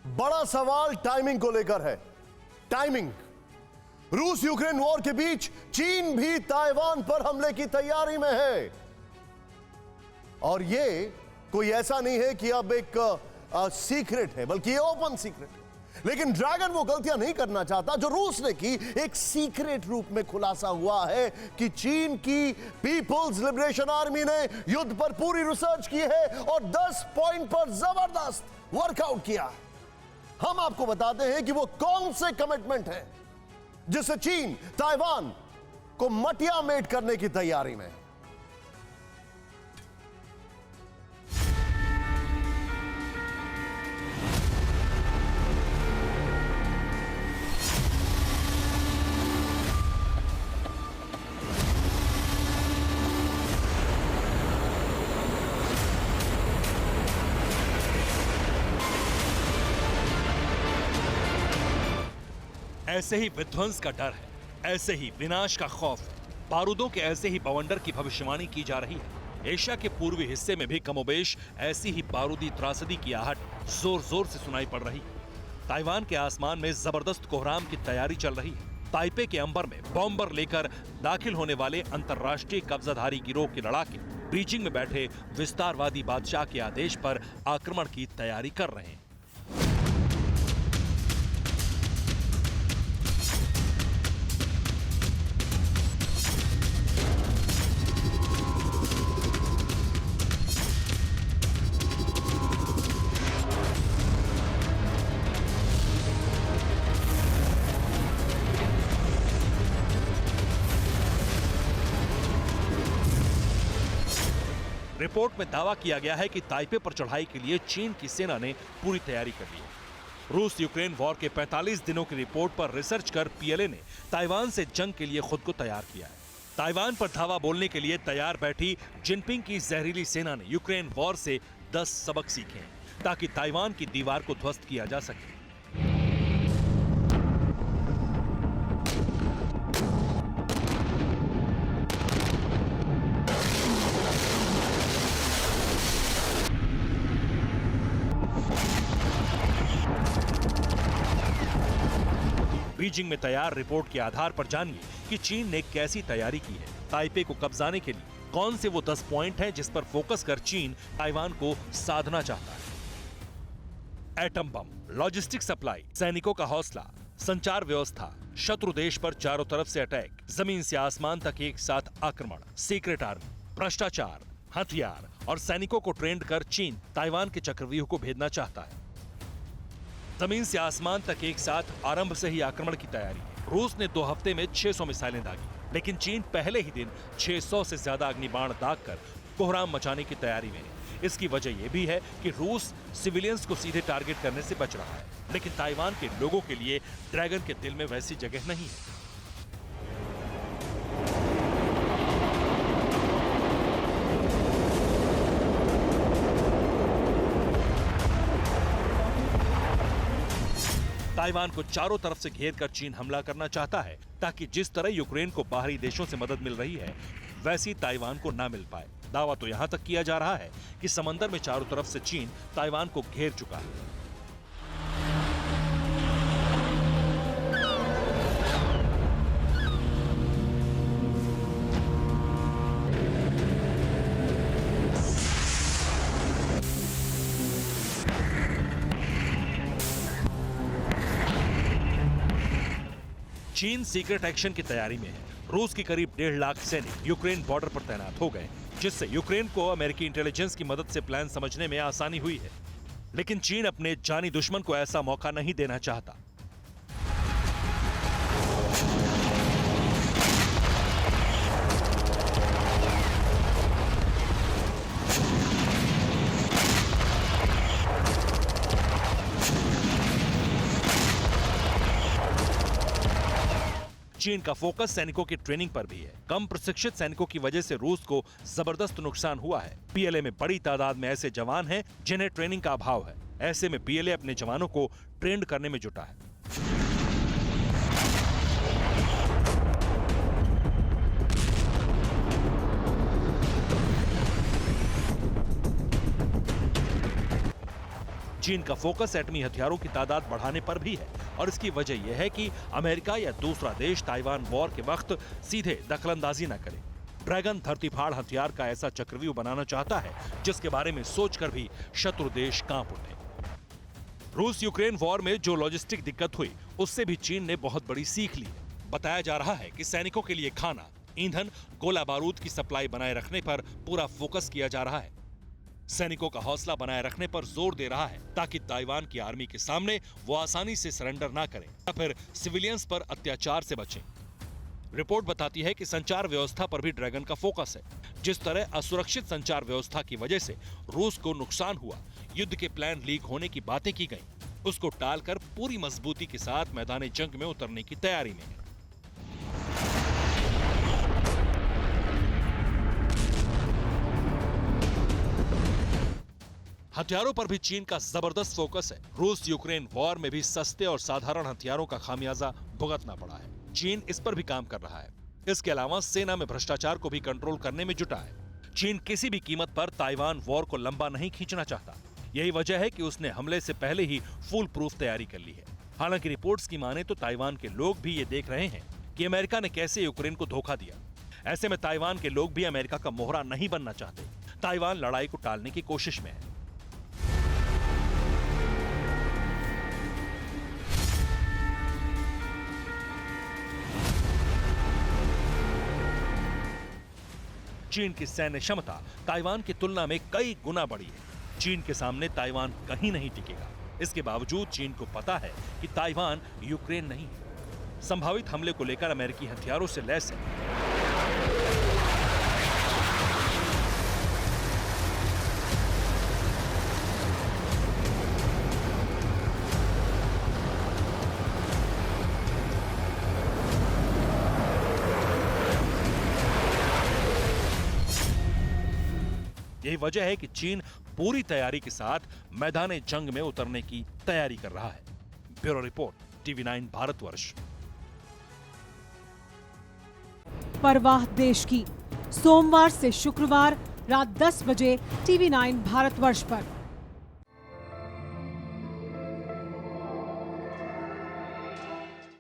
बड़ा सवाल टाइमिंग को लेकर है। टाइमिंग। रूस यूक्रेन वॉर के बीच चीन भी ताइवान पर हमले की तैयारी में है। और ये कोई ऐसा नहीं है कि अब एक सीक्रेट है, बल्कि ये ओपन सीक्रेट है। लेकिन ड्रैगन वो गलतियां नहीं करना चाहता जो रूस ने की। एक सीक्रेट रूप में खुलासा हुआ है कि चीन की पीपल्स लिबरेशन आर्मी ने युद्ध पर पूरी रिसर्च की है और 10 पॉइंट पर जबरदस्त वर्कआउट किया। हम आपको बताते हैं कि वो कौन से कमिटमेंट है जिससे चीन ताइवान को मटिया मेट करने की तैयारी में। ऐसे ही विध्वंस का डर है, ऐसे ही विनाश का खौफ है, बारूदों के ऐसे ही बवंडर की भविष्यवाणी की जा रही है। एशिया के पूर्वी हिस्से में भी कमोबेश ऐसी ही बारूदी त्रासदी की आहट जोर जोर से सुनाई पड़ रही है। ताइवान के आसमान में जबरदस्त कोहराम की तैयारी चल रही है। ताइपे के अंबर में बॉम्बर लेकर दाखिल होने वाले अंतर्राष्ट्रीय कब्जाधारी गिरोह के लड़ाके बीजिंग में बैठे विस्तारवादी बादशाह के आदेश पर आक्रमण की तैयारी कर रहे हैं। रिपोर्ट में दावा किया गया है कि ताइपे पर चढ़ाई के लिए चीन की सेना ने पूरी तैयारी कर ली है। रूस यूक्रेन वॉर के 45 दिनों की रिपोर्ट पर रिसर्च कर पीएलए ने ताइवान से जंग के लिए खुद को तैयार किया है। ताइवान पर धावा बोलने के लिए तैयार बैठी जिनपिंग की जहरीली सेना ने यूक्रेन वॉर से 10 सबक सीखे हैं ताकि ताइवान की दीवार को ध्वस्त किया जा सके। बीजिंग में तैयार रिपोर्ट के आधार पर जानिए कि चीन ने कैसी तैयारी की है। ताइपे को कब्जाने के लिए कौन से वो 10 पॉइंट हैं जिस पर फोकस कर चीन ताइवान को साधना चाहता है। एटम बम, लॉजिस्टिक सप्लाई, सैनिकों का हौसला, संचार व्यवस्था, शत्रु देश पर चारों तरफ से अटैक, जमीन से आसमान तक एक साथ आक्रमण, सीक्रेट आर्मी, भ्रष्टाचार, हथियार और सैनिकों को ट्रेंड कर चीन ताइवान के चक्रव्यूह को भेदना चाहता है। जमीन से आसमान तक एक साथ आरंभ से ही आक्रमण की तैयारी। रूस ने 2 हफ्ते में 600 मिसाइलें दागी, लेकिन चीन पहले ही दिन 600 से ज्यादा अग्निबाण दागकर कोहराम मचाने की तैयारी में है। इसकी वजह यह भी है कि रूस सिविलियंस को सीधे टारगेट करने से बच रहा है, लेकिन ताइवान के लोगों के लिए ड्रैगन के दिल में वैसी जगह नहीं है। ताइवान को चारों तरफ से घेर कर चीन हमला करना चाहता है ताकि जिस तरह यूक्रेन को बाहरी देशों से मदद मिल रही है वैसी ताइवान को ना मिल पाए। दावा तो यहां तक किया जा रहा है कि समंदर में चारों तरफ से चीन ताइवान को घेर चुका है। चीन सीक्रेट एक्शन की तैयारी में है। रूस की करीब 1.5 लाख सैनिक यूक्रेन बॉर्डर पर तैनात हो गए, जिससे यूक्रेन को अमेरिकी इंटेलिजेंस की मदद से प्लान समझने में आसानी हुई है। लेकिन चीन अपने जानी दुश्मन को ऐसा मौका नहीं देना चाहता। चीन का फोकस सैनिकों की ट्रेनिंग पर भी है। कम प्रशिक्षित सैनिकों की वजह से रूस को जबरदस्त नुकसान हुआ है। पीएलए में बड़ी तादाद में ऐसे जवान हैं जिन्हें ट्रेनिंग का अभाव है। ऐसे में पीएलए अपने जवानों को ट्रेंड करने में जुटा है। चीन का फोकस एटमी हथियारों की तादाद बढ़ाने पर भी है और इसकी वजह यह है कि अमेरिका या दूसरा देश ताइवान वॉर के वक्त सीधे दखलंदाजी न करे। ड्रैगन धरती फाड़ हथियार का ऐसा चक्रव्यूह बनाना चाहता है जिसके बारे में सोचकर भी शत्रु देश कांप उठे। रूस यूक्रेन वॉर में जो लॉजिस्टिक दिक्कत हुई उससे भी चीन ने बहुत बड़ी सीख ली है। बताया जा रहा है कि सैनिकों के लिए खाना, ईंधन, गोला बारूद की सप्लाई बनाए रखने पर पूरा फोकस किया जा रहा है। सैनिकों का हौसला बनाए रखने पर जोर दे रहा है ताकि ताइवान की आर्मी के सामने वो आसानी से सरेंडर ना करें या फिर सिविलियंस पर अत्याचार से बचें। रिपोर्ट बताती है कि संचार व्यवस्था पर भी ड्रैगन का फोकस है। जिस तरह असुरक्षित संचार व्यवस्था की वजह से रूस को नुकसान हुआ, युद्ध के प्लान लीक होने की बातें की गई, उसको टालकर पूरी मजबूती के साथ मैदान जंग में उतरने की तैयारी में है। हथियारों पर भी चीन का जबरदस्त फोकस है। रूस यूक्रेन वॉर में भी सस्ते और साधारण हथियारों का खामियाजा भुगतना पड़ा है। चीन इस पर भी काम कर रहा है। इसके अलावा सेना में भ्रष्टाचार को भी कंट्रोल करने में जुटा है। चीन किसी भी कीमत पर ताइवान वॉर को लंबा नहीं खींचना चाहता। यही वजह है कि उसने हमले से पहले ही फुल प्रूफ तैयारी कर ली है। हालांकि रिपोर्ट्स की माने तो ताइवान के लोग भी ये देख रहे हैं कि अमेरिका ने कैसे यूक्रेन को धोखा दिया। ऐसे में ताइवान के लोग भी अमेरिका का मोहरा नहीं बनना चाहते। ताइवान लड़ाई को टालने की कोशिश में है। चीन की सैन्य क्षमता ताइवान की तुलना में कई गुना बड़ी है। चीन के सामने ताइवान कहीं नहीं टिकेगा। इसके बावजूद चीन को पता है कि ताइवान यूक्रेन नहीं है। संभावित हमले को लेकर अमेरिकी हथियारों से लैस है। यही वजह है कि चीन पूरी तैयारी के साथ मैदान जंग में उतरने की तैयारी कर रहा है। Bureau report, TV9 Bharatvarsh. परवाह देश की, सोमवार से शुक्रवार रात 10 बजे TV9 भारतवर्ष पर।